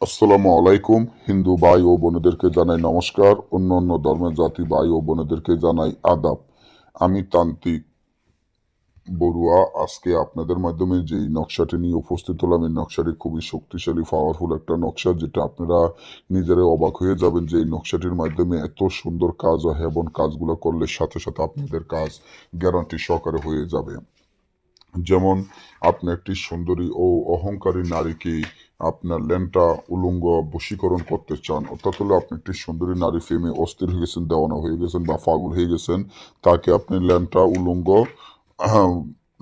আসসালামু আলাইকুম। হিন্দু ভাই ও বোনেদেরকে জানাই নমস্কার, অন্য অন্য ধর্মের জাতি ভাই ও বোনেদেরকে জানাই আদাব। আমি তান্ত্রিক বড়ুয়া। আজকে আপনাদের মাধ্যমে যেই নকশাটি নিয়ে উপস্থিত হলাম, এই নকশাটি খুবই শক্তিশালী পাওয়ারফুল একটা নকশা, যেটা আপনারা নিজেরাই অবাক হয়ে যাবেন যে এই নকশাটির মাধ্যমে এত সুন্দর কাজ হয় এবং কাজগুলো করলে সাথে সাথে আপনাদের কাজ গ্যারান্টি সহকারে হয়ে যাবে। যেমন আপনি একটি সুন্দরী ও অহংকারী নারীকে আপনার ল্যাংটা উলঙ্গ বশীকরণ করতে চান, অর্থাৎ হলো আপনি একটি সুন্দরী নারী প্রেমে অস্থির হয়ে গেছেন, দেওয়ানা হয়ে গেছেন বা পাগল হয়ে গেছেন, তাকে আপনি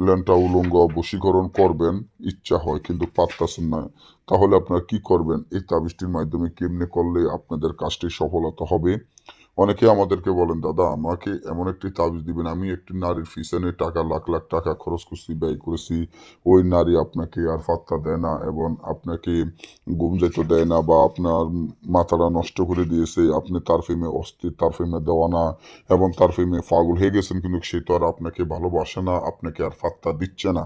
ল্যাংটা উলঙ্গ বশীকরণ করবেন, ইচ্ছা হয় কিন্তু পারতেছেন না। তাহলে আপনারা কি করবেন? এই তাবিজটির মাধ্যমে কেমনে করলে আপনাদের কাজটি সফলতা হবে? অনেকে আমাদেরকে বলেন, দাদা আমাকে এমন একটি তাবিজ দিবেন, আমি একটি নারীর পিছনে টাকা লাখ লাখ টাকা খরচ করছি, ব্যয় করেছি, ওই নারী আপনাকে আর পাত্তা দেয় না এবং আপনাকে ঘুম যেতে দেয় না, বা আপনার মাথাটা নষ্ট করে দিয়েছে, আপনি তার প্রেমে অস্থির, তার প্রেমে দেওয়ানা এবং তার প্রেমে পাগল হয়ে গেছেন, কিন্তু সে তো আর আপনাকে ভালোবাসে না, আপনাকে আর পাত্তা দিচ্ছে না।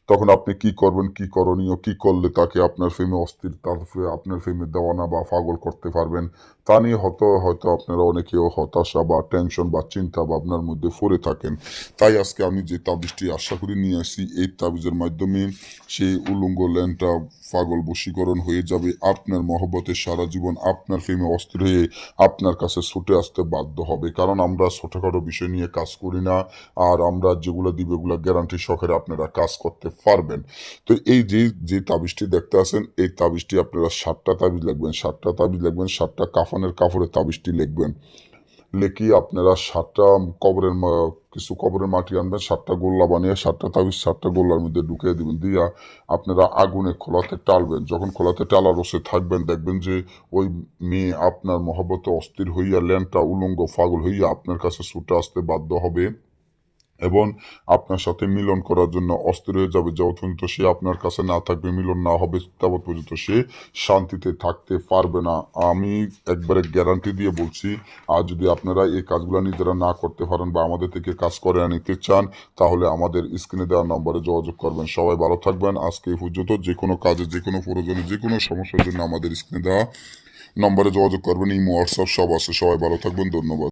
তখন আপনি কি করবেন, কি করণীয়, কি করলে তাকে আপনার প্রেমে অস্থির, তারপরে আপনার প্রেমে দেওয়ানা বা পাগল করতে পারবেন, তা নিয়ে হয়তো হয়তো আপনারা অনেকেও হতাশা বা টেনশন বা চিন্তা ভাবনার মধ্যে পড়ে থাকেন। তাই আজকে আমি যে তাবিজটি আশা করি নিয়ে আসি, এই তাবিজের মাধ্যমে সেই উলঙ্গ ল্যাংটা পাগল বশীকরণ হয়ে যাবে। আপনার মহব্বতে সারা জীবন আপনার প্রেমে অস্থির হয়ে আপনার কাছে ছুটে আসতে বাধ্য হবে, কারণ আমরা ছোটখাটো বিষয় নিয়ে কাজ করি না। আর আমরা যেগুলো দিব এগুলো গ্যারান্টি সহকারে আপনারা কাজ করতে পারবেন। তো এই যে যে তাবিজটি দেখতে আছেন, এই তাবিজটি আপনারা 7টা তাবিজ লিখবেন, 7টা তাবিজ লিখবেন, 7টা কাফনের কাপড়ে তাবিজটি লিখবেন। লিখি আপনারা 7টা কিছু কবরের মাটি আনবেন, 7টা গোল্লা বানিয়ে 7টা তাবিজ 7টা গোল্লার মধ্যে ঢুকিয়ে দিবেন, দিয়া আপনারা আগুনে খোলাতে টালবেন। যখন খোলাতে টালা বসে থাকবেন, দেখবেন যে ওই মেয়ে আপনার মহব্বতে অস্থির হইয়া ল্যাংটা উলঙ্গ পাগল হইয়া আপনার কাছে ছুটে আসতে বাধ্য হবে এবং আপনার সাথে মিলন করার জন্য অস্থির হয়ে যাবে। যতক্ষণ পর্যন্ত সে আপনার কাছে না থাকবে, মিলন না হবে, ততক্ষণ পর্যন্ত সে শান্তিতে থাকতে পারবে না। আমি একবারে গ্যারান্টি দিয়ে বলছি। আর যদি আপনারা এই কাজগুলো নিজেরা না করতে পারেন বা আমাদের থেকে কাজ করে নিতে চান, তাহলে আমাদের স্ক্রিনে দেওয়া নম্বরে যোগাযোগ করবেন। সবাই ভালো থাকবেন। আজকে এই পর্যন্ত। যে কোনো কাজে, যে কোনো প্রয়োজনে, যে কোনো সমস্যার জন্য আমাদের স্ক্রিনে দেওয়া নম্বরে যোগাযোগ করবেন। ইমো, হোয়াটসঅ্যাপ সব আছে। সবাই ভালো থাকবেন। ধন্যবাদ।